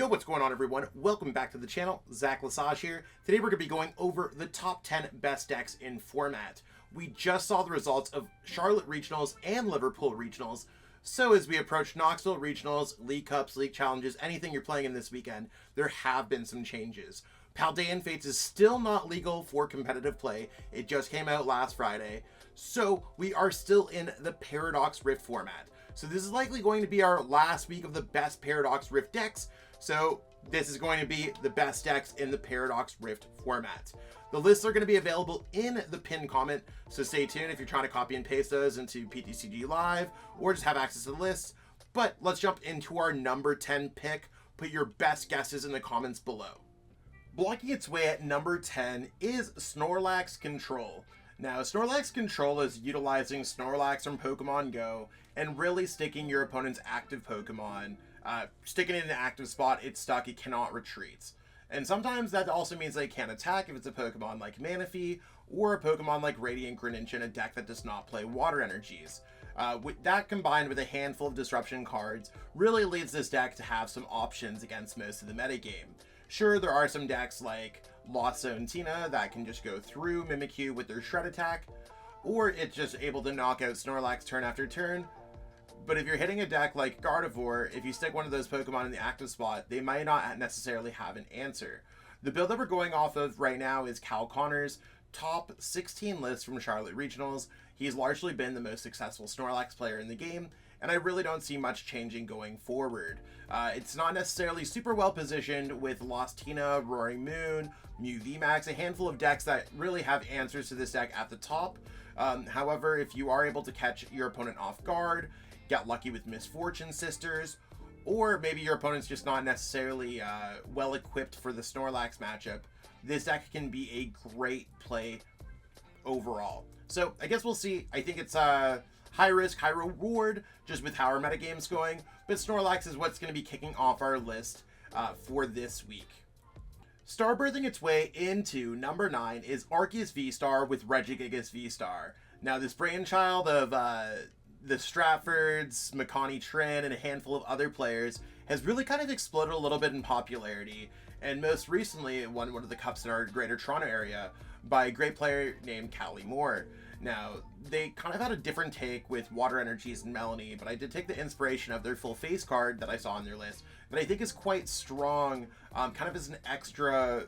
Yo, what's going on, everyone? Welcome back to the channel. Zach Lesage here. Today we're going to be going over the top 10 best decks in format. We just saw the results of Charlotte Regionals and Liverpool Regionals. So as we approach Knoxville Regionals, League Cups, League Challenges, anything you're playing in this weekend, there have been some changes. Paldean Fates is still not legal for competitive play. It just came out last Friday. So we are still in the Paradox Rift format. So this is likely going to be our last week of the best Paradox Rift decks. So this is going to be the best decks in the Paradox Rift format. The lists are going to be available in the pinned comment, so stay tuned if you're trying to copy and paste those into PTCG Live or just have access to the lists. But let's jump into our number 10 pick. Put your best guesses in the comments below. Blocking its way at number 10 is Snorlax Control. Now, Snorlax Control is utilizing Snorlax from Pokemon Go and really sticking your opponent's active Pokemon. Sticking it in an active spot, it's stuck, it cannot retreat. And sometimes that also means they can't attack if it's a Pokemon like Manaphy or a Pokemon like Radiant Greninja in a deck that does not play water energies. With that combined with a handful of disruption cards really leads this deck to have some options against most of the metagame. Sure, there are some decks like Lost Zone Tina that can just go through Mimikyu with their Shred attack, or it's just able to knock out Snorlax turn after turn. But if you're hitting a deck like Gardevoir, if you stick one of those Pokemon in the active spot, they might not necessarily have an answer. The build that we're going off of right now is Cal Connor's top 16 list from Charlotte Regionals. He's largely been the most successful Snorlax player in the game, and I really don't see much changing going forward. It's not necessarily super well positioned with Lost Tina, Roaring Moon, Mew VMAX, a handful of decks that really have answers to this deck at the top. However, if you are able to catch your opponent off guard, get lucky with Misfortune Sisters, or maybe your opponent's just not necessarily well equipped for the Snorlax matchup, this deck can be a great play overall. So I guess we'll see. I think it's high risk, high reward, just with how our metagame's going, but Snorlax is what's going to be kicking off our list for this week. Starbirthing its way into number 9 is Arceus V-Star with Regigigas V-Star. Now, this brainchild of the Stratfords, Makani Trin, and a handful of other players has really kind of exploded a little bit in popularity, and most recently it won one of the cups in our Greater Toronto area by a great player named Callie Moore. Now, they kind of had a different take with Water Energies and Melanie, but I did take the inspiration of their full face card that I saw on their list that I think is quite strong, kind of as an extra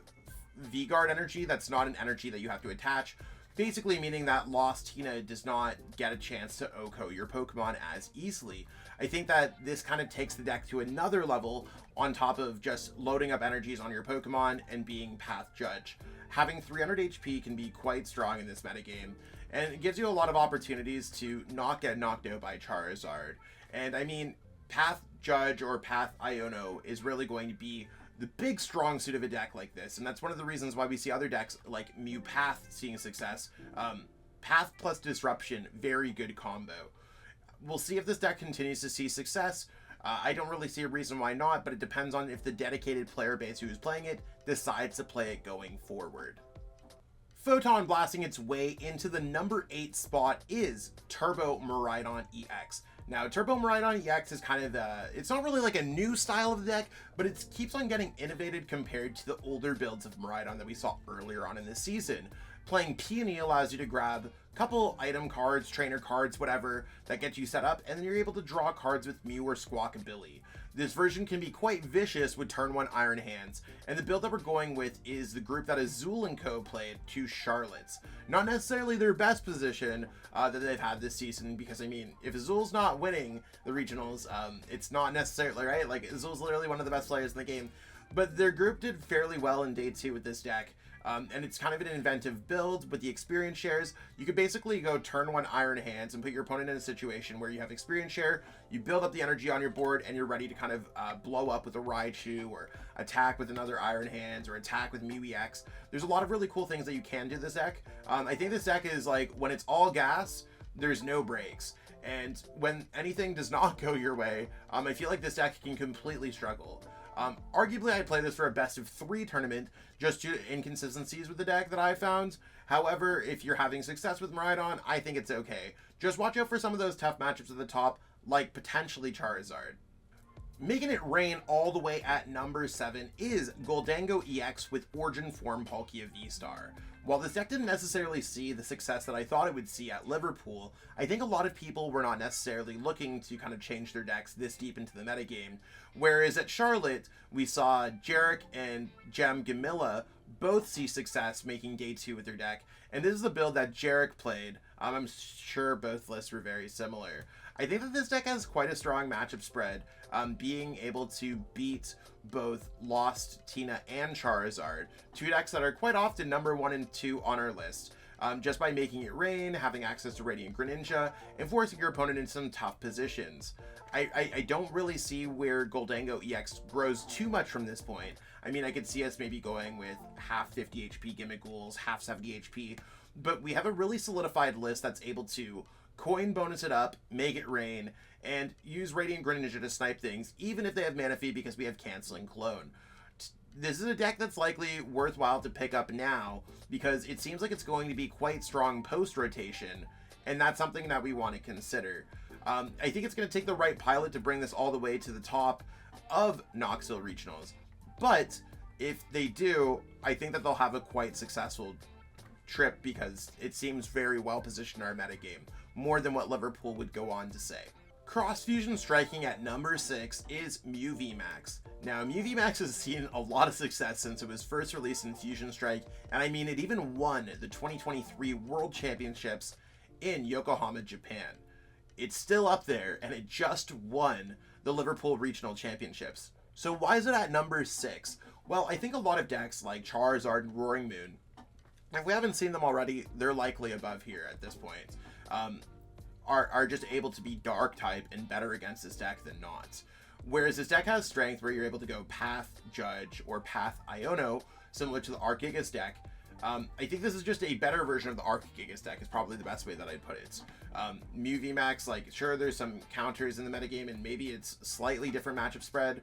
V-Guard energy that's not an energy that you have to attach. Basically meaning that Lost Tina does not get a chance to OHKO your Pokemon as easily. I think that this kind of takes the deck to another level on top of just loading up energies on your Pokemon and being Path Judge. Having 300 HP can be quite strong in this metagame, and it gives you a lot of opportunities to not get knocked out by Charizard. And I mean, Path Judge or Path Iono is really going to be the big strong suit of a deck like this, and that's one of the reasons why we see other decks like Mew Path seeing success. Path plus Disruption, very good combo. We'll see if this deck continues to see success. I don't really see a reason why not, but it depends on if the dedicated player base who is playing it decides to play it going forward. Photon blasting its way into the number 8 spot is Turbo Miraidon EX. Now, Turbo Miraidon EX is kind of it's not really like a new style of the deck, but it keeps on getting innovated compared to the older builds of Miraidon that we saw earlier on in this season. Playing Peony allows you to grab a couple item cards, trainer cards, whatever, that get you set up, and then you're able to draw cards with Mew or Squawkabilly. This version can be quite vicious with turn 1 Iron Hands, and the build that we're going with is the group that Azul & Co. played to Charlotte's. Not necessarily their best position that they've had this season, because I mean, if Azul's not winning the regionals, it's not necessarily, right? Like, Azul's literally one of the best players in the game, but their group did fairly well in day 2 with this deck. And it's kind of an inventive build with the experience shares. You could basically go turn 1 Iron Hands and put your opponent in a situation where you have experience share, you build up the energy on your board, and you're ready to kind of blow up with a Raichu, or attack with another Iron Hands, or attack with Mew EX. There's a lot of really cool things that you can do with this deck. I think this deck is like, when it's all gas, there's no brakes. And when anything does not go your way, I feel like this deck can completely struggle. Arguably, I'd play this for a best of 3 tournament, just due to inconsistencies with the deck that I found. However, if you're having success with Miraidon, I think it's okay. Just watch out for some of those tough matchups at the top, like potentially Charizard. Making it rain all the way at number 7 is Gholdengo EX with Origin Form Palkia V-Star. While this deck didn't necessarily see the success that I thought it would see at Liverpool, I think a lot of people were not necessarily looking to kind of change their decks this deep into the metagame. Whereas at Charlotte, we saw Jarek and Gem Gamilla both see success making day 2 with their deck, and this is the build that Jarek played. I'm sure both lists were very similar. I think that this deck has quite a strong matchup spread, being able to beat both Lost, Tina, and Charizard, 2 decks that are quite often number 1 and 2 on our list, just by making it rain, having access to Radiant Greninja, and forcing your opponent into some tough positions. I don't really see where Gholdengo EX grows too much from this point. I mean, I could see us maybe going with half 50 HP Gimmick Ghouls, half 70 HP, but we have a really solidified list that's able to coin bonus it up, make it rain, and use Radiant Greninja to snipe things, even if they have Mana Feed because we have Canceling Clone. This is a deck that's likely worthwhile to pick up now, because it seems like it's going to be quite strong post-rotation, and that's something that we want to consider. I think it's going to take the right pilot to bring this all the way to the top of Knoxville Regionals, but if they do, I think that they'll have a quite successful trip because it seems very well positioned in our metagame, more than what Liverpool would go on to say. Cross Fusion striking at number 6 is Mew VMAX. Now, Mew VMAX has seen a lot of success since it was first released in Fusion Strike, and I mean, it even won the 2023 World Championships in Yokohama, Japan. It's still up there, and it just won the Liverpool Regional Championships. So why is it at number 6? Well, I think a lot of decks like Charizard and Roaring Moon, if we haven't seen them already, they're likely above here at this point, are just able to be Dark type and better against this deck than not. Whereas this deck has strength where you're able to go Path Judge or Path Iono, similar to the Archgigas deck. I think this is just a better version of the Archgigas deck is probably the best way that I'd put it. Mew VMAX, like, sure, there's some counters in the metagame and maybe it's slightly different matchup spread.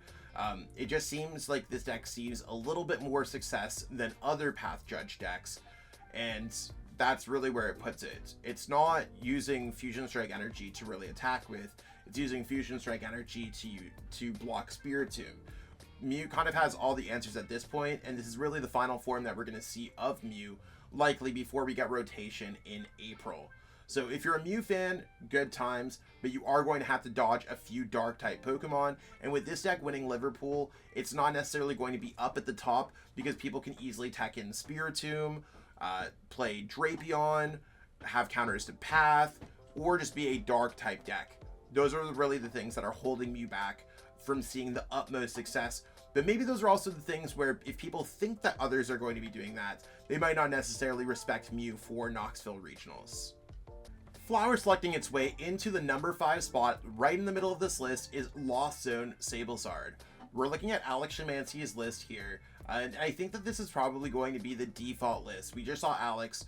It just seems like this deck sees a little bit more success than other Path Judge decks, and that's really where it puts it. It's not using Fusion Strike energy to really attack with, it's using Fusion Strike energy to block Spiritomb. Mew kind of has all the answers at this point, and this is really the final form that we're going to see of Mew, likely before we get rotation in April. So if you're a Mew fan, good times, but you are going to have to dodge a few Dark-type Pokemon, and with this deck winning Liverpool, it's not necessarily going to be up at the top, because people can easily tech in Spiritomb, play Drapion, have counters to Path, or just be a Dark-type deck. Those are really the things that are holding Mew back from seeing the utmost success. But maybe those are also the things where if people think that others are going to be doing that, they might not necessarily respect Mew for Knoxville Regionals. Flower selecting its way into the number 5 spot right in the middle of this list is Lost Zone Sablezard. We're looking at Alex Szymanski's list here, and I think that this is probably going to be the default list. We just saw Alex,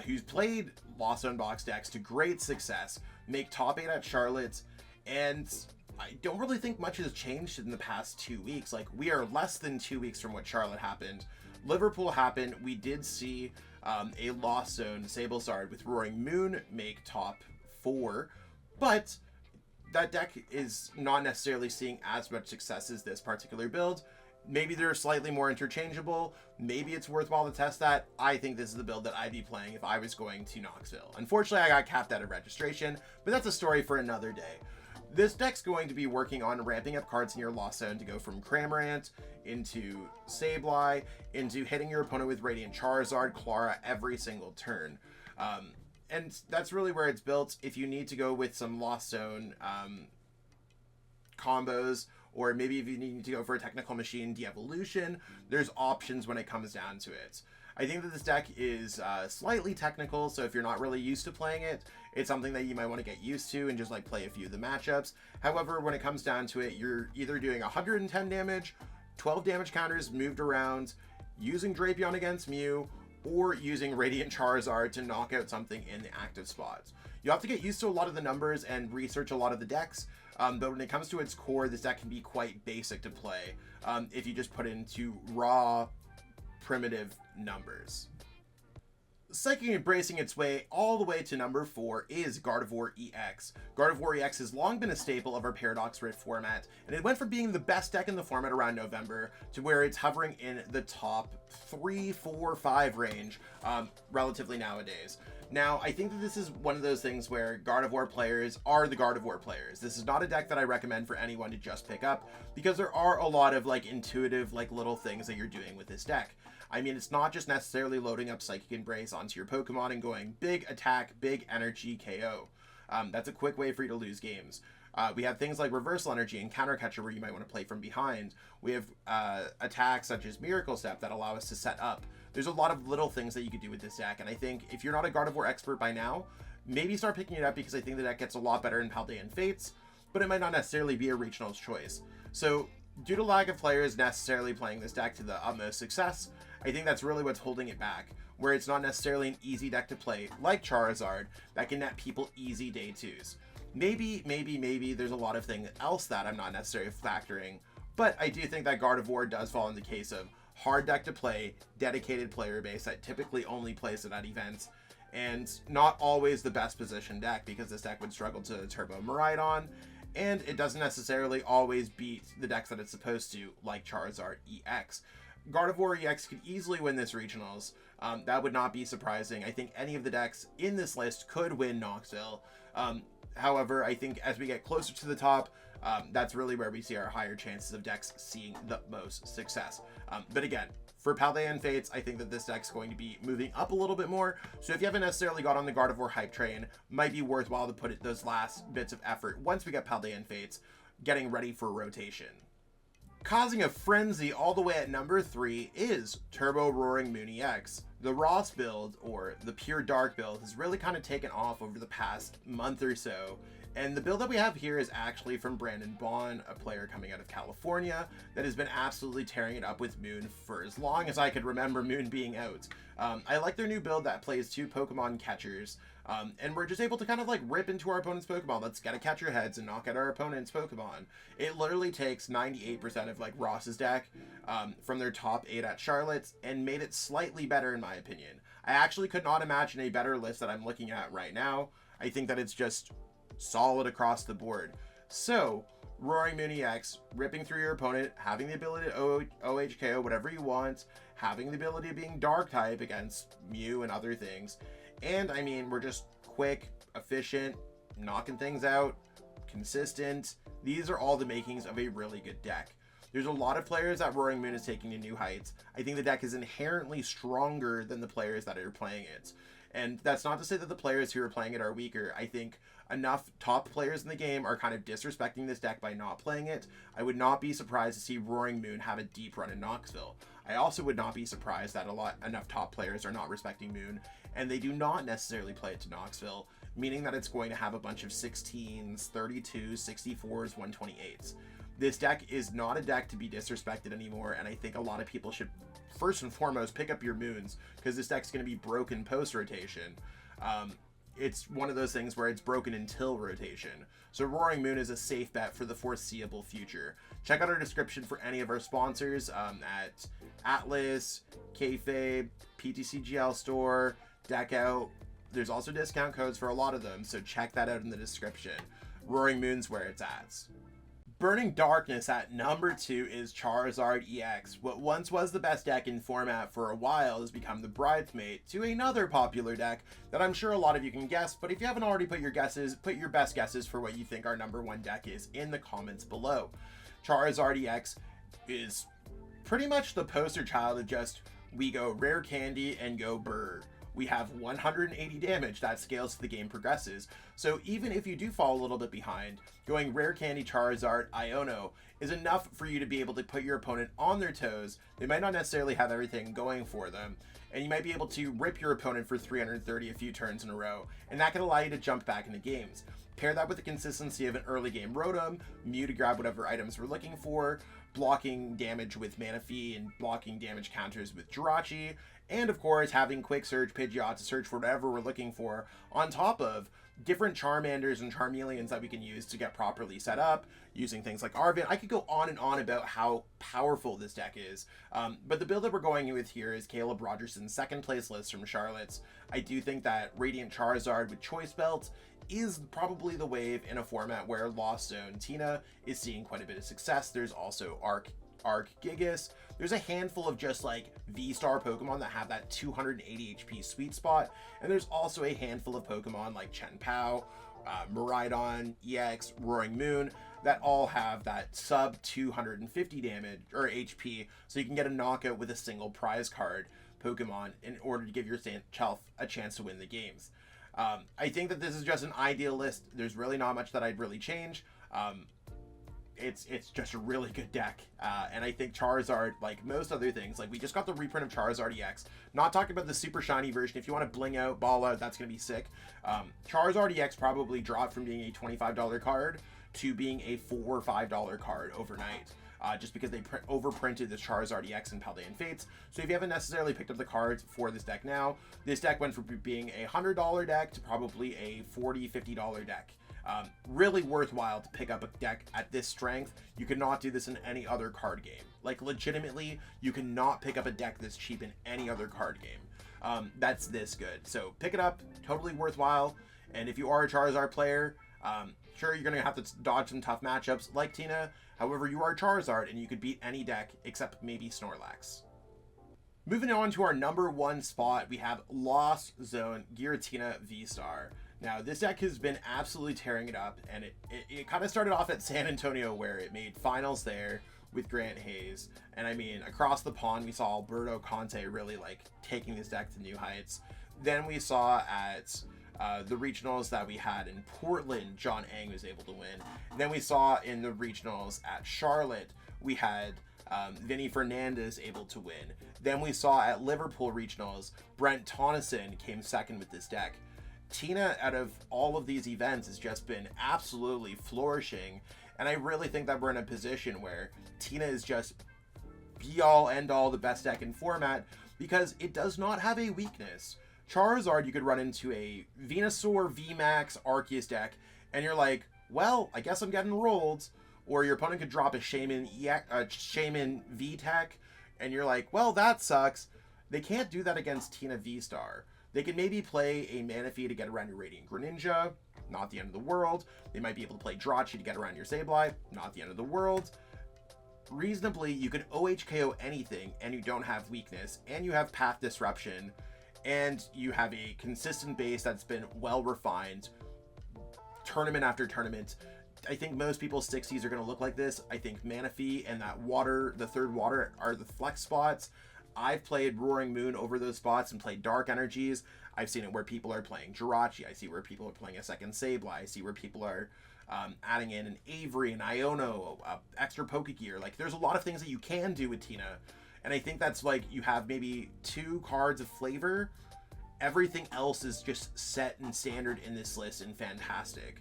who's played Lost Zone box decks to great success, make top 8 at Charlotte, and I don't really think much has changed in the past 2 weeks. Like, we are less than 2 weeks from what Charlotte happened. Liverpool happened. We did see a Lost Zone Sablezard with Roaring Moon make top 4, but that deck is not necessarily seeing as much success as this particular build. Maybe they're slightly more interchangeable. Maybe it's worthwhile to test that. I think this is the build that I'd be playing if I was going to Knoxville. Unfortunately, I got capped out of registration, but that's a story for another day. This deck's going to be working on ramping up cards in your Lost Zone to go from Cramorant into Sableye into hitting your opponent with Radiant Charizard, Clara every single turn. And that's really where it's built. If you need to go with some Lost Zone combos, or maybe if you need to go for a Technical Machine de-evolution, there's options when it comes down to it. I think that this deck is slightly technical, so if you're not really used to playing it, it's something that you might want to get used to and just like play a few of the matchups. However, when it comes down to it, you're either doing 110 damage, 12 damage counters moved around, using Drapion against Mew, or using Radiant Charizard to knock out something in the active spots. You have to get used to a lot of the numbers and research a lot of the decks, but when it comes to its core, this deck can be quite basic to play if you just put into raw, primitive numbers. Psychic embracing its way all the way to number 4 is Gardevoir EX. Gardevoir EX has long been a staple of our Paradox Rift format, and it went from being the best deck in the format around November to where it's hovering in the top 3, 4, 5 range relatively nowadays. Now, I think that this is one of those things where Gardevoir players are the Gardevoir players. This is not a deck that I recommend for anyone to just pick up, because there are a lot of like intuitive like little things that you're doing with this deck. I mean, it's not just necessarily loading up Psychic Embrace onto your Pokemon and going big attack, big energy, KO. That's a quick way for you to lose games. We have things like Reversal Energy and Counter Catcher where you might want to play from behind. We have attacks such as Miracle Step that allow us to set up. There's a lot of little things that you could do with this deck, and I think if you're not a Gardevoir expert by now, maybe start picking it up, because I think the deck gets a lot better in Paldean Fates, but it might not necessarily be a regionals choice. So, due to lack of players necessarily playing this deck to the utmost success, I think that's really what's holding it back, where it's not necessarily an easy deck to play, like Charizard, that can net people easy day 2s. Maybe there's a lot of things else that I'm not necessarily factoring, but I do think that Gardevoir does fall in the case of hard deck to play, dedicated player base that typically only plays it at events, and not always the best positioned deck, because this deck would struggle to Turbo Miraidon, and it doesn't necessarily always beat the decks that it's supposed to, like Charizard EX. Gardevoir EX could easily win this regionals. That would not be surprising. I think any of the decks in this list could win Knoxville. However, I think as we get closer to the top, that's really where we see our higher chances of decks seeing the most success. But again, for Paldean Fates, I think that this deck's going to be moving up a little bit more. So if you haven't necessarily got on the Gardevoir hype train, might be worthwhile to put those last bits of effort once we get Paldean Fates getting ready for rotation. Causing a frenzy all the way at number 3 is Turbo Roaring Moon EX. The Ross build, or the Pure Dark build, has really kind of taken off over the past month or so. And the build that we have here is actually from Brandon Bond, a player coming out of California that has been absolutely tearing it up with Moon for as long as I could remember Moon being out. I like their new build that plays 2 Pokemon catchers, and we're just able to kind of like rip into our opponent's Pokemon. Let's get a catcher heads and knock out our opponent's Pokemon. It literally takes 98% of like Ross's deck from their top 8 at Charlotte's and made it slightly better in my opinion. I actually could not imagine a better list that I'm looking at right now. I think that it's just solid across the board. So, Roaring Moon EX, ripping through your opponent, having the ability to OHKO whatever you want, having the ability of being Dark type against Mew and other things. And, I mean, we're just quick, efficient, knocking things out, consistent. These are all the makings of a really good deck. There's a lot of players that Roaring Moon is taking to new heights. I think the deck is inherently stronger than the players that are playing it. And that's not to say that the players who are playing it are weaker. I think enough top players in the game are kind of disrespecting this deck by not playing it. I would not be surprised to see Roaring Moon have a deep run in Knoxville. I also would not be surprised that enough top players are not respecting Moon, and they do not necessarily play it to Knoxville, meaning that it's going to have a bunch of 16s, 32s, 64s, 128s. This deck is not a deck to be disrespected anymore, and I think a lot of people should first and foremost pick up your Moons, because this deck's going to be broken post-rotation. It's one of those things where it's broken until rotation. So Roaring Moon is a safe bet for the foreseeable future. Check out our description for any of our sponsors at Atlas, Kayfabe, PTCGL Store, Deckout. There's also discount codes for a lot of them, so check that out in the description. Roaring Moon's where it's at. Burning Darkness at number 2 is Charizard EX. What once was the best deck in format for a while has become the bridesmaid to another popular deck that I'm sure a lot of you can guess, but if you haven't already put your best guesses for what you think our number 1 deck is in the comments below. Charizard EX is pretty much the poster child of just, we go rare candy and go brr. We have 180 damage that scales as the game progresses, so even if you do fall a little bit behind, going Rare Candy, Charizard, Iono is enough for you to be able to put your opponent on their toes. They might not necessarily have everything going for them, and you might be able to rip your opponent for 330 a few turns in a row, and that can allow you to jump back into games. Pair that with the consistency of an early game Rotom, Mew to grab whatever items we're looking for, blocking damage with Manaphy and blocking damage counters with Jirachi, and of course having Quick Search, Pidgeot to search for whatever we're looking for, on top of different Charmanders and Charmeleons that we can use to get properly set up, using things like Arvin. I could go on and on about how powerful this deck is, but the build that we're going with here is Caleb Rogerson's second place list from Charlotte's. I do think that Radiant Charizard with Choice Belt is probably the wave in a format where Lost Zone Tina is seeing quite a bit of success. There's also Arc Gigas. There's a handful of just like V-Star Pokemon that have that 280 HP sweet spot, and there's also a handful of Pokemon like Chen Pao, Miraidon, EX, Roaring Moon that all have that sub 250 damage or HP, so you can get a knockout with a single prize card Pokemon in order to give yourself a chance to win the games. I think that this is just an ideal list. There's really not much that I'd really change. It's just a really good deck, and I think Charizard, like most other things, like we just got the reprint of Charizard EX, not talking about the super shiny version. If you want to bling out, ball out, that's going to be sick. Charizard EX probably dropped from being a $25 card to being a $4 or $5 card overnight, just because they overprinted this Charizard EX in Paldean Fates. So if you haven't necessarily picked up the cards for this deck now, this deck went from being a $100 deck to probably a $40, $50 deck. Really worthwhile to pick up a deck at this strength. You cannot do this in any other card game. Like legitimately, you cannot pick up a deck this cheap in any other card game that's this good. So pick it up, totally worthwhile. And if you are a Charizard player, sure, you're gonna have to dodge some tough matchups like Tina. However, you are Charizard and you could beat any deck except maybe Snorlax. Moving on to our number one spot, we have Lost Zone Giratina V-Star. Now, this deck has been absolutely tearing it up, and it kind of started off at San Antonio, where it made finals there with Grant Hayes. And I mean, across the pond, we saw Alberto Conte really like taking this deck to new heights. Then we saw at the regionals that we had in Portland, John Ang was able to win. Then we saw in the regionals at Charlotte, we had Vinny Fernandez able to win. Then we saw at Liverpool regionals, Brent Tonneson came second with this deck. Tina, out of all of these events, has just been absolutely flourishing, and I really think that we're in a position where Tina is just be-all, end-all, the best deck in format, because it does not have a weakness. Charizard, you could run into a Venusaur VMAX Arceus deck, and you're like, well, I guess I'm getting rolled. Or your opponent could drop a Shaman V-Tech, and you're like, well, that sucks. They can't do that against Tina V-Star. They can maybe play a Manaphy to get around your Radiant Greninja, not the end of the world. They might be able to play Drachi to get around your Sableye, not the end of the world. Reasonably, you can OHKO anything, and you don't have weakness, and you have Path Disruption, and you have a consistent base that's been well refined, tournament after tournament. I think most people's 60s are going to look like this. I think Manaphy and that water, the third water, are the flex spots. I've played Roaring Moon over those spots and played Dark Energies. I've seen it where people are playing Jirachi. I see where people are playing a second Sableye. I see where people are adding in an Avery, an Iono, extra Pokegear. Like, there's a lot of things that you can do with Tina. And I think that's like, you have maybe 2 cards of flavor. Everything else is just set and standard in this list and fantastic.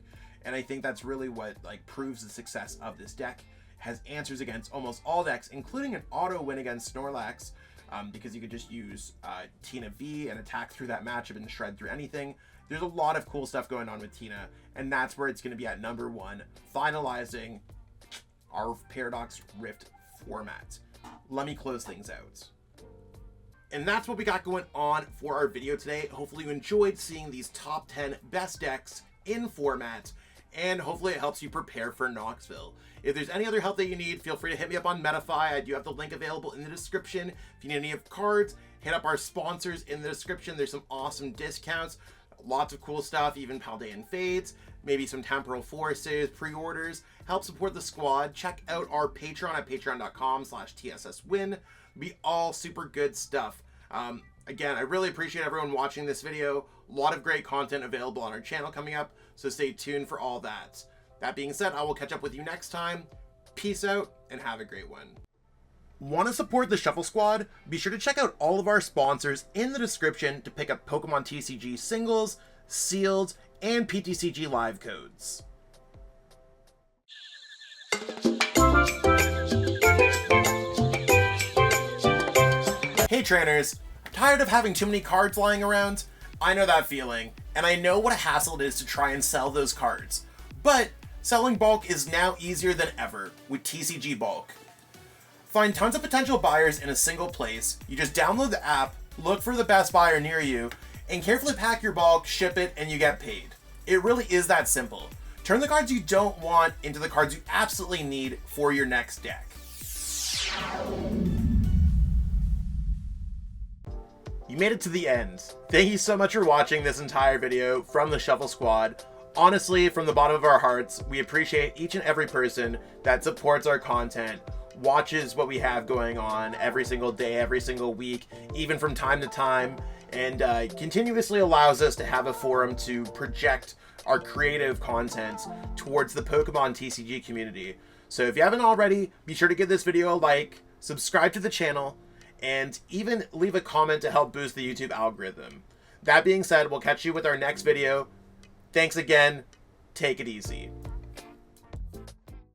And I think that's really what like proves the success of this deck. Has answers against almost all decks, including an auto win against Snorlax. Because you could just use Tina V and attack through that matchup and shred through anything. There's a lot of cool stuff going on with Tina, and that's where it's going to be at number 1, finalizing our Paradox Rift format. Let me close things out. And that's what we got going on for our video today. Hopefully you enjoyed seeing these top 10 best decks in format, and hopefully it helps you prepare for Knoxville. If there's any other help that you need, feel free to hit me up on Metafy. I do have the link available in the description. If you need any of cards, hit up our sponsors in the description. There's some awesome discounts, lots of cool stuff, even Paldean Fates, maybe some Temporal Forces, pre-orders. Help support the squad. Check out our Patreon at patreon.com/TSSWin. Be all super good stuff. Again, I really appreciate everyone watching this video. A lot of great content available on our channel coming up, so stay tuned for all that. That being said, I will catch up with you next time. Peace out, and have a great one. Want to support the Shuffle Squad? Be sure to check out all of our sponsors in the description to pick up Pokemon TCG singles, sealed, and PTCG live codes. Hey trainers, tired of having too many cards lying around? I know that feeling. And I know what a hassle it is to try and sell those cards, but selling bulk is now easier than ever with TCG Bulk. Find tons of potential buyers in a single place. You just download the app, look for the best buyer near you, and carefully pack your bulk, ship it, and you get paid. It really is that simple. Turn the cards you don't want into the cards you absolutely need for your next deck. You made it to the end. Thank you so much for watching this entire video from the Shuffle Squad. Honestly, from the bottom of our hearts, we appreciate each and every person that supports our content, watches what we have going on every single day, every single week, even from time to time, and continuously allows us to have a forum to project our creative content towards the Pokemon TCG community. So if you haven't already, be sure to give this video a like, subscribe to the channel, and even leave a comment to help boost the YouTube algorithm. That being said, we'll catch you with our next video. Thanks again. Take it easy.